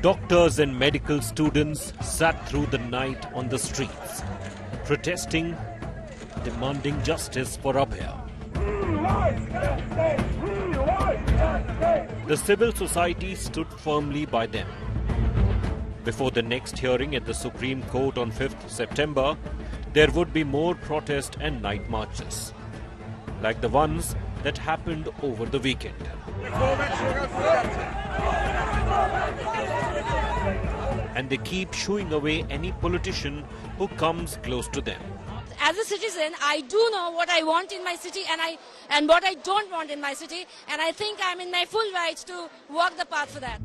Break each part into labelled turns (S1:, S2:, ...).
S1: Doctors and medical students sat through the night on the streets, protesting, demanding justice for Abhay. The civil society stood firmly by them. Before the next hearing at the Supreme Court on 5th September, there would be more protest and night marches, like the ones that happened over the weekend. And they keep shooing away any politician who comes close to them.
S2: As a citizen, I do know what I want in my city and what I don't want in my city, and I think I'm in my full rights to walk the path for that.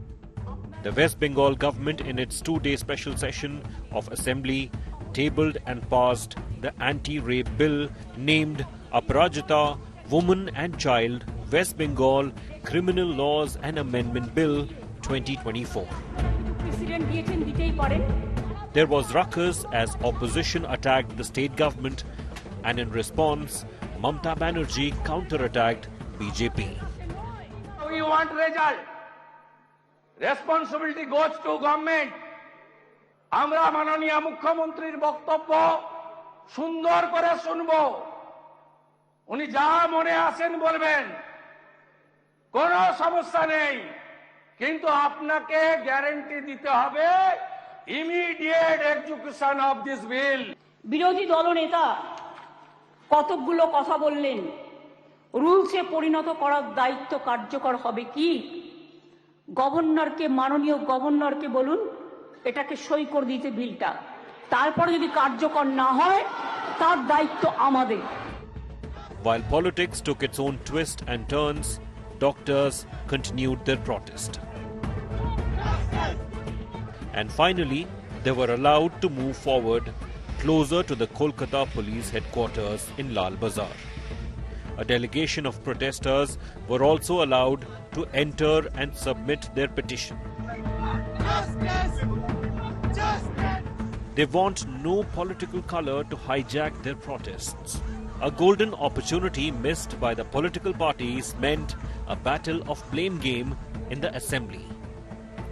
S1: The West Bengal government, in its two-day special session of Assembly, tabled and passed the anti-rape bill named Aparajita, Woman and Child, West Bengal Criminal Laws and Amendment Bill 2024. There was ruckus as opposition attacked the state government, and in response, Mamata Banerjee counter-attacked BJP.
S3: We want result. Responsibility goes to government. আমরা মাননীয় মুখ্যমন্ত্রীর বক্তব্য সুন্দর করে শুনবো। উনি যা মনে আসেন বলবেন, কোনো সমস্যা নেই, কিন্তু আপনাকে গ্যারান্টি দিতে হবে immediate execution of this bill.
S4: বিরোধী দলনেতা কতগুলো কথা বললেন, রুলসে পরিণত করার দায়িত্ব কার্যকর হবে কি? গভর্নরকে, মাননীয় গভর্নরকে বলুন এটাকে সই করে দিতে বিলটা, তারপরে যদি কার্যকর না হয় তার দায়িত্ব আমাদের।
S1: While politics took its own twists and turns, doctors continued their protest. And finally, they were allowed to move forward closer to the Kolkata police headquarters in Lal Bazar. A delegation of protesters were also allowed to enter and submit their petition. They want no political color to hijack their protests. A golden opportunity missed by the political parties meant a battle of blame game in the assembly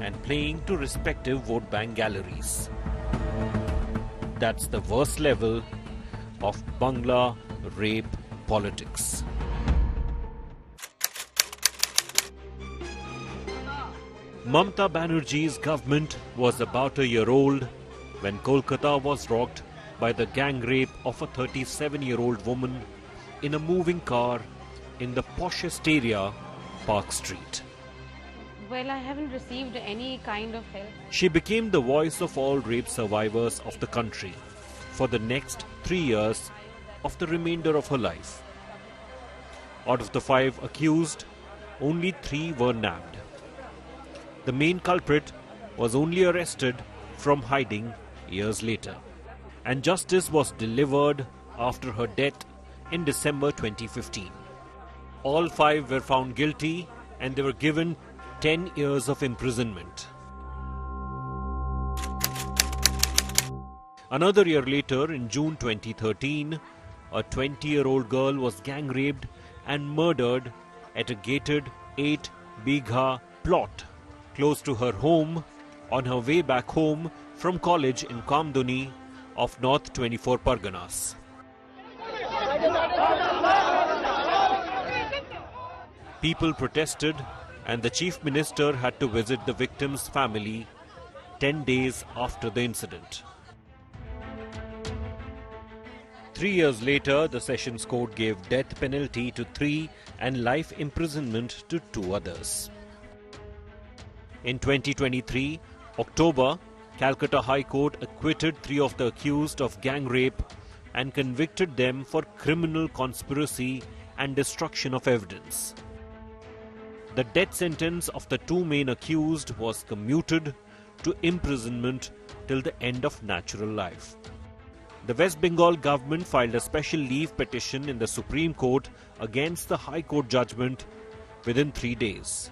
S1: and playing to respective vote bank galleries. That's the worst level of Bangla rape politics. Mamata Banerjee's government was about a year old when Kolkata was rocked by the gang rape of a 37-year-old woman in a moving car in the poshest area, Park Street.
S5: Well, I haven't received any kind of help.
S1: She became the voice of all rape survivors of the country for the next 3 years of the remainder of her life. Out of the 5 accused, only 3 were nabbed. The main culprit was only arrested from hiding years later, and justice was delivered after her death in December 2015. All 5 were found guilty and they were given 10 years of imprisonment. Another year later, in June 2013, a 20-year-old girl was gang raped and murdered at a gated 8 Bigha plot close to her home on her way back home from college in Kamduni of North 24 Parganas. People protested and the chief minister had to visit the victim's family 10 days after the incident. 3 years later, the Sessions Court gave death penalty to 3 and life imprisonment to 2 others. In 2023, October, Calcutta High Court acquitted 3 of the accused of gang rape and convicted them for criminal conspiracy and destruction of evidence. The death sentence of the 2 main accused was commuted to imprisonment till the end of natural life. The West Bengal government filed a special leave petition in the Supreme Court against the High Court judgment within 3 days,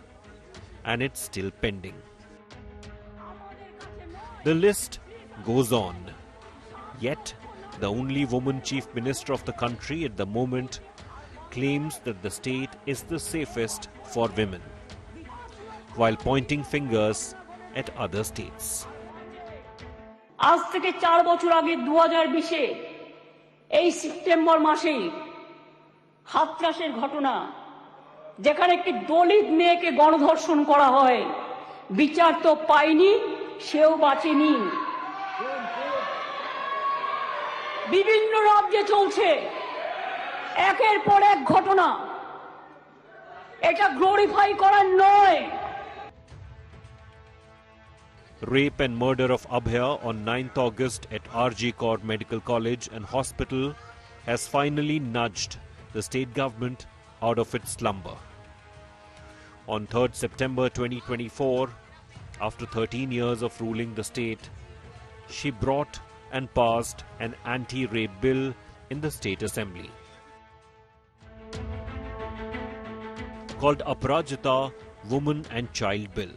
S1: and it's still pending. The list goes on. Yet, the only woman chief minister of the country at the moment claims that the state is the safest for women. while pointing fingers at other states.
S4: আজ থেকে 4 বছর আগে 2020-এ এই September মাসে হাতরাসের ঘটনা, যেখানে একটি দলিত মেয়েকে গণধর্ষণ করা হয়, বিচার তো পায়নি, সেও বাঁচেনি। বিভিন্ন রাজ্যে চলছে একের পর এক ঘটনা, এটা গ্লোরিফাই করার নয়।
S1: Rape and murder of Abhay on 9th August at RG Kor Medical College and Hospital has finally nudged the state government out of its slumber. On 3rd September 2024, after 13 years of ruling the state, she brought and passed an anti-rape bill in the State Assembly. Called Aparajita Woman and Child Bill,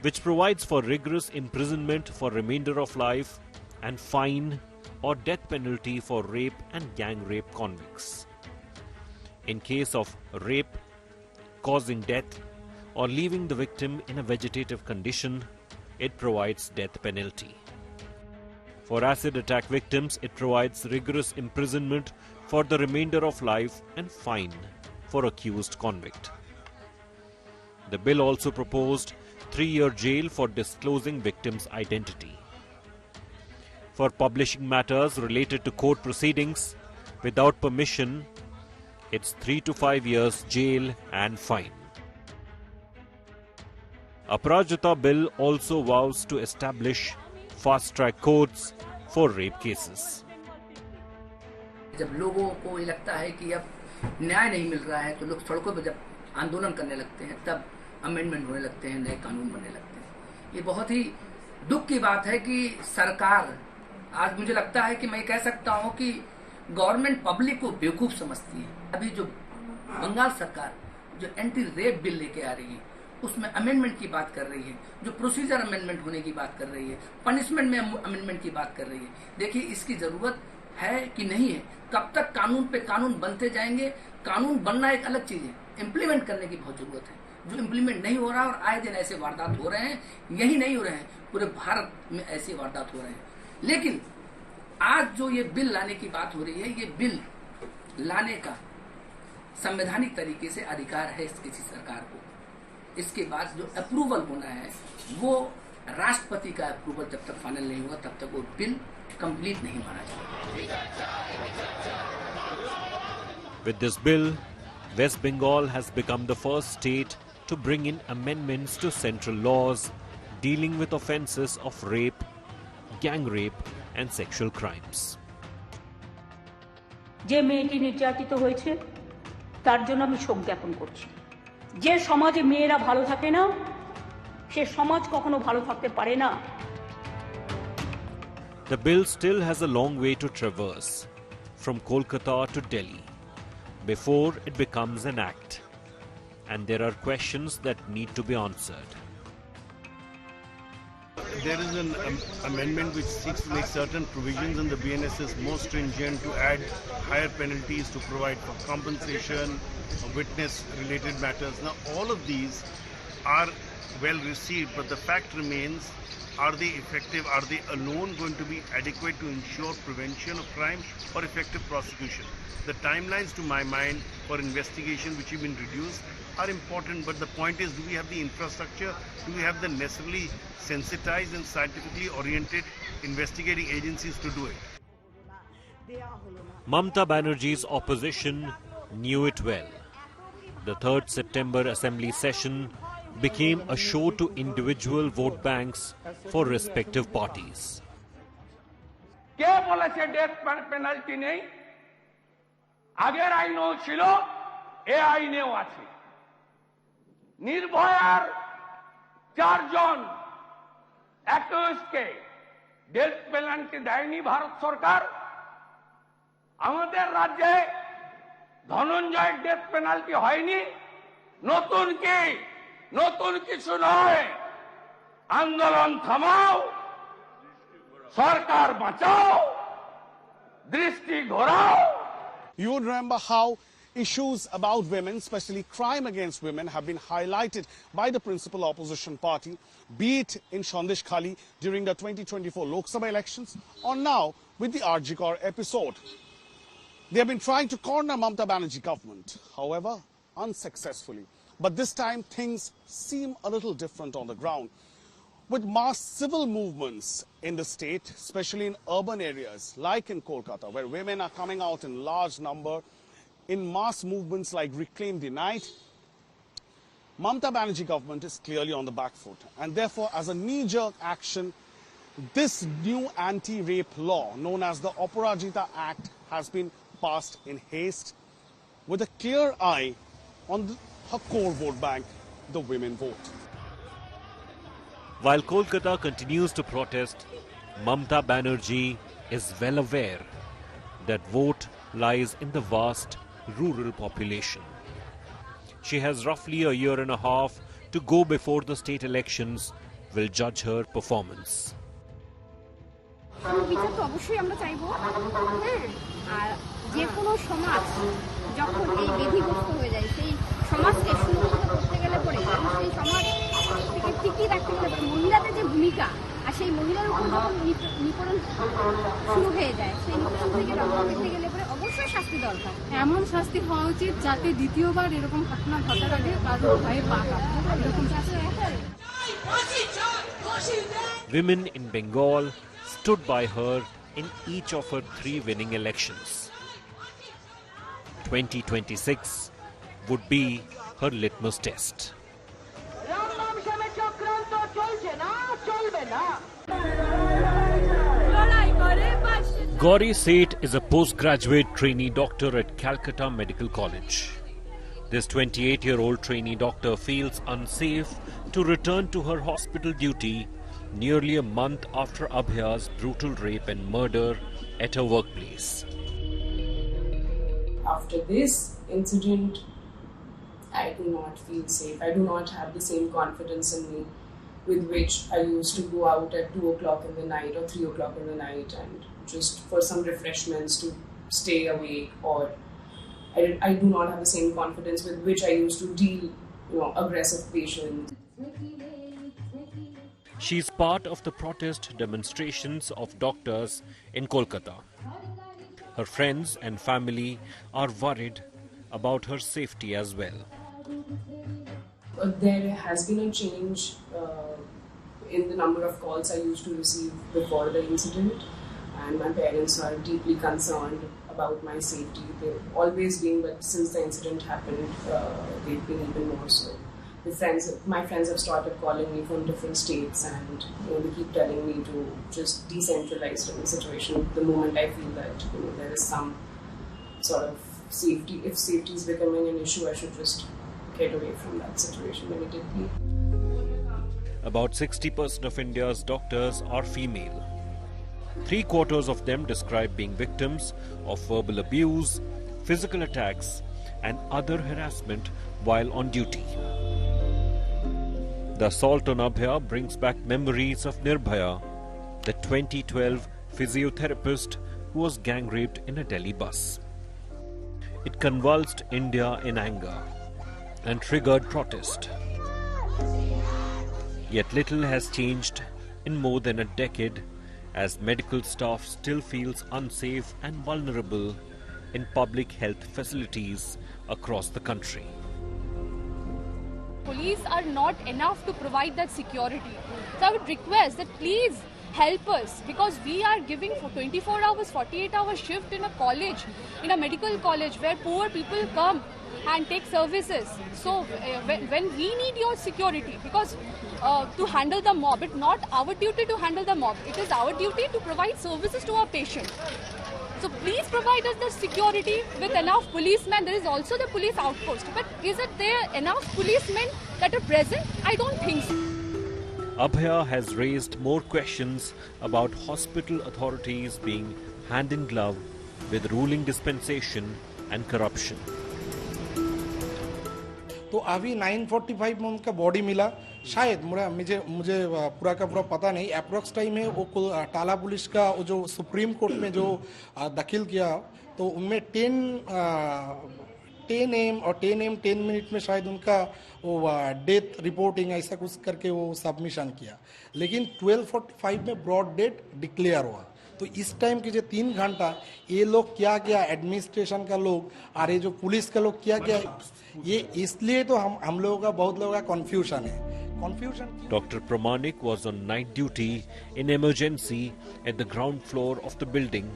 S1: which provides for rigorous imprisonment for remainder of life and fine or death penalty for rape and gang rape convicts. In case of rape causing death or leaving the victim in a vegetative condition, it provides death penalty. For acid attack victims, it provides rigorous imprisonment for the remainder of life and fine for accused convict. The bill also proposed 3-year jail for disclosing victim's identity. For publishing matters related to court proceedings without permission, it's 3 to 5 years jail and fine. Aparajita bill also vows to establish fast-track courts for rape cases.
S6: जब लोगों को ये लगता है कि अब न्याय नहीं मिल रहा है, तो लोग सड़कों पर जब आंदोलन करने लगते हैं, तब अमेंडमेंट होने लगते हैं, नए कानून बनने लगते हैं। ये बहुत ही दुख की बात है कि सरकार, आज मुझे लगता है कि मैं कह सकता हूं कि गवर्नमेंट पब्लिक को बेवकूफ समझती है। अभी जो बंगाल सरकार जो एंटी रेप बिल लेके आ रही है, उसमें अमेंडमेंट की बात कर रही है, जो प्रोसीजर अमेंडमेंट होने की बात कर रही है, पनिशमेंट में अमेंडमेंट की बात कर रही है। देखिए, इसकी जरूरत है कि नहीं है? कब तक कानून पे कानून बनते जाएंगे? कानून बनना एक अलग चीज है, इम्प्लीमेंट करने की बहुत जरूरत है, जो इम्प्लीमेंट नहीं हो रहा। और आए दिन ऐसे वारदात हो रहे हैं, यही नहीं हो रहे हैं, पूरे भारत में ऐसे वारदात हो रहे हैं। लेकिन आज जो ये बिल लाने की बात हो रही है, ये बिल लाने का संवैधानिक तरीके से अधिकार है किसी सरकार को। इसके बाद जो अप्रूवल होना है, वो राष्ट्रपति का अप्रूवल जब तक फाइनल नहीं हुआ, तब तक वो बिल कंप्लीट नहीं माना जाएगा।
S1: With this bill, West Bengal has become the first state to bring in amendments to central laws dealing with offences of rape, gang rape and sexual crimes.
S4: যে মেয়েটি নির্যাতিত হয়েছে তার জন্য আমি শোক জ্ঞাপন করছি। যে সমাজে মেয়েরা ভালো থাকে না, সে সমাজ কখনো ভালো থাকতে পারে না।
S1: The bill still has a long way to traverse from Kolkata to Delhi before it becomes an act, and there are questions that need to be answered.
S7: There is an amendment which seeks to make certain provisions in the BNSS more stringent, to add higher penalties, to provide for compensation, witness-related matters. Now, all of these are well received, but the fact remains, are they effective? Are they alone going to be adequate to ensure prevention of crime or effective prosecution? The timelines, to my mind, for investigation which have been reduced are important, but the point is, do we have the infrastructure? Do we have the necessarily sensitized and scientifically oriented investigating agencies to do it?
S1: Mamata Banerjee's opposition knew it well. The 3rd September Assembly session became a show to individual vote banks for respective parties.
S3: কে বলেছে death penalty নেই? আগের আইনও ছিল, এ আইনেও আছে। নির্ভয়ার 4 জন অ্যাকিউজকে death penalty দেয়নি ভারত সরকার। আমাদের রাজ্যে ধনঞ্জয়ের death penalty হয়নি। নতুন কি? নতুন কিছু নয়। আন্দোলন থামাও, সরকার বাঁচাও, দৃষ্টি ঘোরাও।
S8: You would remember how Issues about women, especially crime against women, have been highlighted by the principal opposition party, be it in Sandesh Khali during the 2024 Lok Sabha elections or now with the RG Kar episode. They have been trying to corner Mamata Banerjee government, however, unsuccessfully. But this time things seem a little different on the ground. With mass civil movements in the state, especially in urban areas like in Kolkata, where women are coming out in large number, in mass movements like Reclaim the Night, Mamata Banerjee government is clearly on the back foot. And therefore, as a knee-jerk action, this new anti-rape law, known as the Aparajita Act, has been passed in haste with a clear eye on her core vote bank, the women vote.
S1: While Kolkata continues to protest, Mamata Banerjee is well aware that vote lies in the vast rural population. She has roughly a year and a half to go before the state elections will judge her performance.
S9: যে কোনো সমাজ যখন এই বিধিগ্রস্ত হয়ে যায় সেই সমাজকে সুরক্ষিত করতে গেলে পরে সেই সমাজ থেকে টিকিয়ে রাখতে গেলে মহিলাদের যে ভূমিকা আর সেই মহিলার উপর যখন নিপীড়ন শুরু হয়ে যায় সেই নিপীড়ন থেকে রক্ষা করতে গেলে পরে অবশ্যই শাস্তি দরকার। এমন শাস্তি হওয়া উচিত যাতে দ্বিতীয়বার এরকম ঘটনা ঘটার আগে কারো ভয়ে পা কাঁপে এরকম শাস্তি।
S1: Women in Bengal stood by her in each of her 3 winning elections. 2026 would be her litmus test. Gauri Seth is a postgraduate trainee doctor at Calcutta Medical College. This 28-year-old trainee doctor feels unsafe to return to her hospital duty nearly a month after Abhaya's brutal rape and murder at her workplace.
S10: After this incident, I do not feel safe. I do not have the same confidence in me with which I used to go out at 2 o'clock in the night or 3 o'clock in the night and just for some refreshments to stay awake, or I do not have the same confidence with which I used to deal, aggressive patients.
S1: She's part of the protest demonstrations of doctors in Kolkata. Her friends and family are worried about her safety as well.
S10: There has been a change in the number of calls I used to receive before the incident, and my parents are deeply concerned about my safety. They've always been, but since the incident happened, they've been even more so. My friends have started calling me from different states, and they keep telling me to just decentralize from the situation. The moment I feel that there is some sort of safety, if safety is becoming an issue, I should just get away from that situation immediately.
S1: About 60% of India's doctors are female. 3/4 of them describe being victims of verbal abuse, physical attacks, and other harassment while on duty. The assault on Abhaya brings back memories of Nirbhaya, the 2012 physiotherapist who was gang raped in a Delhi bus. It convulsed India in anger and triggered protest. Yet little has changed in more than a decade, as medical staff still feels unsafe and vulnerable in public health facilities across the country.
S11: Police are not enough to provide that security. So I would request that please help us, because we are giving for 24 hours, 48-hour shift in a college, in a medical college where poor people come and take services. So when we need your security, because to handle the mob, it's not our duty to handle the mob. It is our duty to provide services to our patient. So please provide us the security with enough policemen. There is also the police outpost. But is it there enough policemen that are present? I don't think so.
S1: Abhaya has raised more questions about hospital authorities being hand in glove with ruling dispensation and corruption.
S12: तो अभी 9:45 में उनका body मिला, शायद मुझे पूरा का पूरा पता नहीं, अप्रोक्स टाइम है वो टाला पुलिस का वो जो सुप्रीम कोर्ट में जो दाखिल किया तो उनमें 10 AM और 10 AM 10 मिनट में शायद उनका वो डेथ रिपोर्टिंग ऐसा कुछ करके वो सबमिशन किया, लेकिन 12:45 में ब्रॉड डेथ डिक्लेयर हुआ। तो इस टाइम के जो 3 घंटा ये लोग क्या क्या एडमिनिस्ट्रेशन का लोग और ये जो पुलिस का लोग क्या क्या, ये इसलिए तो हम लोगों का बहुत लोगों का कंफ्यूजन है।
S1: Dr. Pramanik was on night duty in emergency at the ground floor of the building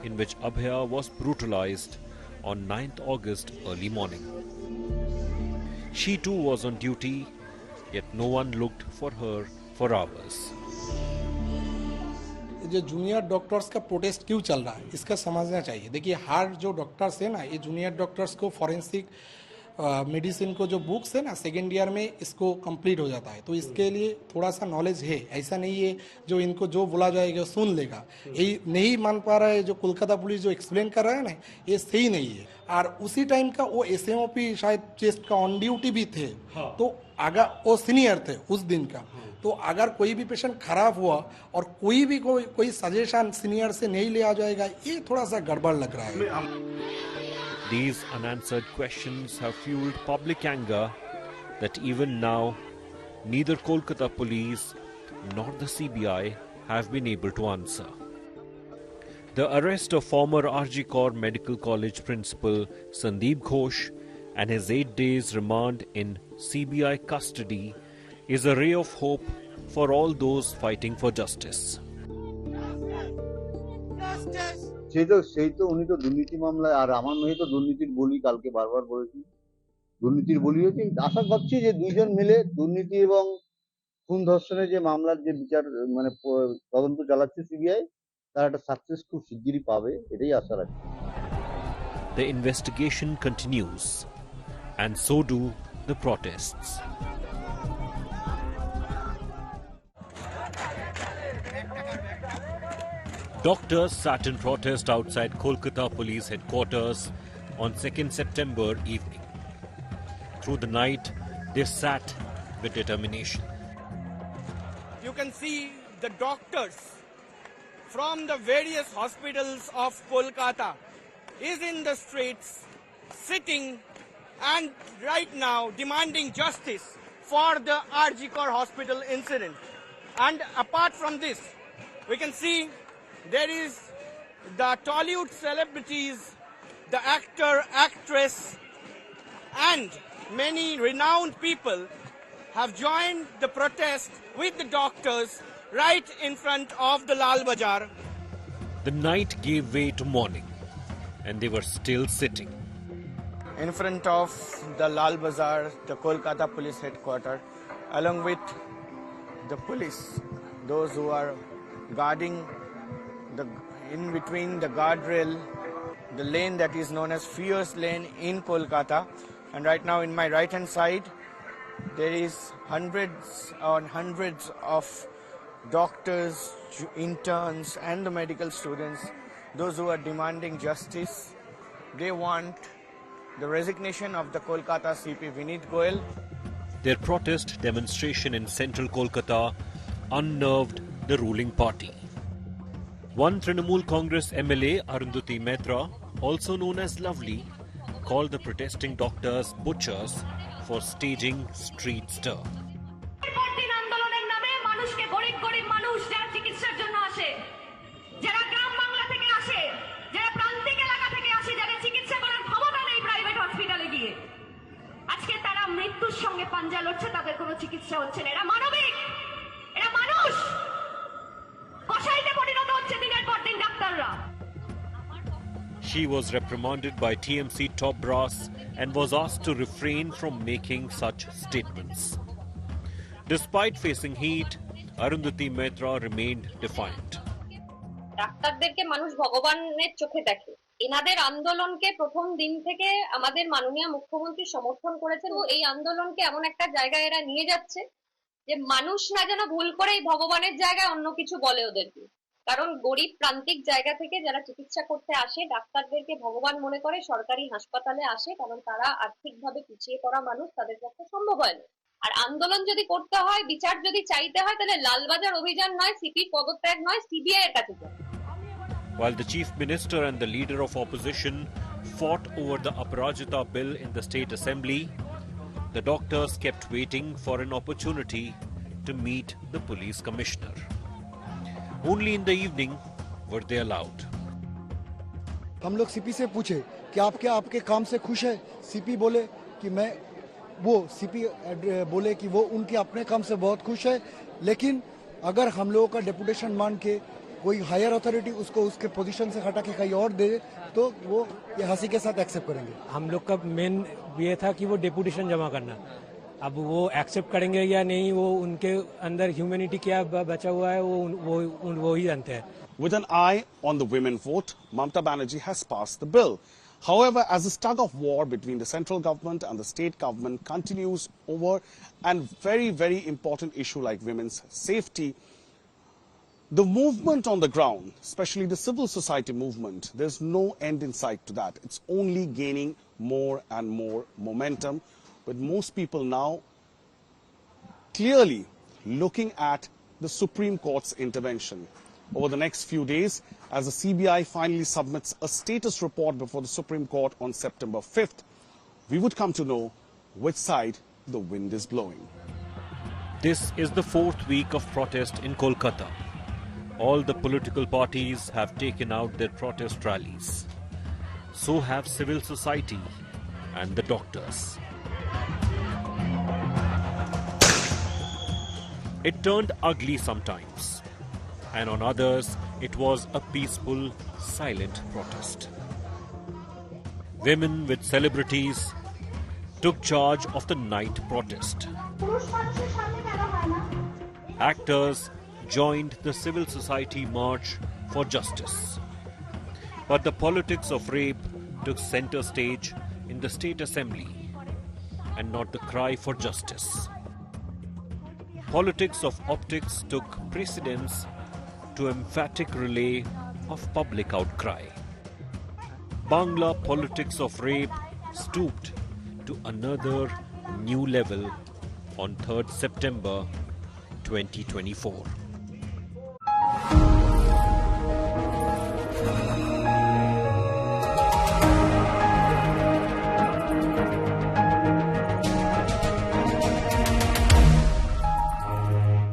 S1: in which Abhaya was brutalized on 9th August early morning. She too was on duty, yet no one looked for her for hours.
S12: जो junior doctors का protest क्यों चल रहा है इसका समझना चाहिए। देखिए हर जो डॉक्टर्स है ना, ये जूनियर डॉक्टर्स को फॉरेंसिक मेडिसिन को जो बुक्स है ना सेकेंड ईयर में इसको कंप्लीट हो जाता है, तो इसके लिए थोड़ा सा नॉलेज है। ऐसा नहीं है जो इनको जो बोला जाएगा सुन लेगा, यही नहीं मान पा रहा है। जो कोलकाता पुलिस जो एक्सप्लेन कर रहा है ना, ये सही नहीं है। और उसी टाइम का वो SMOP शायद चेस्ट का ऑन ड्यूटी भी थे, तो अगर वो सीनियर थे उस दिन का, तो अगर कोई भी पेशेंट खराब हुआ और कोई सजेशन सीनियर से नहीं लिया जाएगा, ये थोड़ा सा गड़बड़ लग रहा है।
S1: These unanswered questions have fueled public anger that even now neither Kolkata police nor the CBI have been able to answer. The arrest of former RG Kaur Medical College principal Sandeep Ghosh and his 8 days remand in CBI custody is a ray of hope for all those fighting for justice.
S13: সেই তো উনি তো দুর্নীতি মামলায়, আর আমার মেয়ে তো দুর্নীতির বলি, কালকে বারবার বলেছি দুর্নীতির বলি হয়েছে। আশা করছি যে দুইজন মিলে দুর্নীতি এবং খুন ধর্ষণের যে মামলার যে বিচার মানে তদন্ত চালাচ্ছে CBI, তার একটা সাকসেস খুব শিগগিরই পাবে, এটাই আশা রাখি।
S1: The investigation continues, and so do the protests. Doctors sat in protest outside Kolkata Police Headquarters on 2nd September evening. Through the night, they sat with determination.
S14: You can see the doctors from the various hospitals of Kolkata is in the streets, sitting and right now demanding justice for the RG Kaur Hospital incident. And apart from this, we can see there is the Tollywood celebrities, the actor, actress, and many renowned people have joined the protest with the doctors right in front of the Lal Bazaar.
S1: The night gave way to morning, and they were still sitting.
S14: In front of the Lal Bazaar, the Kolkata Police Headquarters, along with the police, those who are guarding in between the guardrail, the lane that is known as Fierce Lane in Kolkata. And right now in my right hand side, there is hundreds and hundreds of doctors, interns and the medical students, those who are demanding justice. They want the resignation of the Kolkata CP Vineet Goyal.
S1: Their protest demonstration in central Kolkata unnerved the ruling party. One Trinamool Congress MLA, Arundhati Mehta, also known as Lovely, called the protesting doctors butchers for staging street stir. She was reprimanded by TMC top brass and was asked to refrain from making such statements. Despite facing heat, Arundhati Mehta remained defiant.
S15: ডাক্তারদেরকে মানুষ ভগবানের চোখে দেখে। এনাদের আন্দোলনকে প্রথম দিন থেকে আমাদের মাননীয় মুখ্যমন্ত্রী সমর্থন করেছেন। তো এই আন্দোলনকে এমন একটা জায়গায় এরা নিয়ে যাচ্ছে যে মানুষ না যেন ভুল করে ভগবানের জায়গায় অন্য কিছু বলে ওদেরকে। কারণ গরিব প্রান্তিক জায়গা থেকে যারা চিকিৎসা করতে আসে ডাক্তারদেরকে ভগবান মনে করে সরকারি হাসপাতালে আসে, কারণ তারা আর্থিকভাবে পিছিয়ে পড়া মানুষ, তাদের পক্ষে সম্ভব হয় না। আর আন্দোলন যদি করতে হয়, বিচার যদি চাইতে হয়, তাহলে লালবাজার অভিযান নয়, সিপি পদত্যাগ নয়, CBI এর কাছে যায়।
S1: While the Chief Minister and the Leader of Opposition fought over the Aparajita bill in the State Assembly, the doctors kept waiting for an opportunity to meet the police commissioner. Only in the evening were they allowed.
S16: हम लोग CP से पूछे कि आप क्या आपके काम से खुश है? सीपी बोले कि मैं वो सीपी बोले कि वो उनके अपने काम से बहुत खुश है, लेकिन अगर हम लोगों का डेपुटेशन मान के कोई हायर अथॉरिटी उसको उसके पोजीशन से हटा के कहीं और दे तो वो ये हंसी के साथ एक्सेप्ट करेंगे.
S17: हम लोग का मेन ये था कि वो डेपुटेशन जमा करना. अब वो एक्सेप्ट करेंगे या नहीं, वो उनके अंदर ह्यूमैनिटी क्या बचा हुआ है वो ही जानते हैं.
S8: With an eye on the women vote, Mamata Banerjee has passed the bill. However, as this tug of war between the central government and the state government continues over a very, very important issue like women's safety, the movement on the ground, especially the civil society movement, there's no end in sight to that. It's only gaining more and more momentum, with most people now clearly looking at the Supreme Court's intervention. Over the next few days, as the CBI finally submits a status report before the Supreme Court on September 5th, we would come to know which side the wind is blowing.
S1: This is the fourth week of protest in Kolkata. All the political parties have taken out their protest rallies. So have civil society and the doctors. It turned ugly sometimes, and on others it was a peaceful, silent protest. Women with celebrities took charge of the night protest. Actors joined the civil society march for justice. But the politics of rape took center stage in the State Assembly, and not the cry for justice. Politics of optics took precedence to emphatic relay of public outcry. Bangla politics of rape stooped to another new level on 3rd September 2024.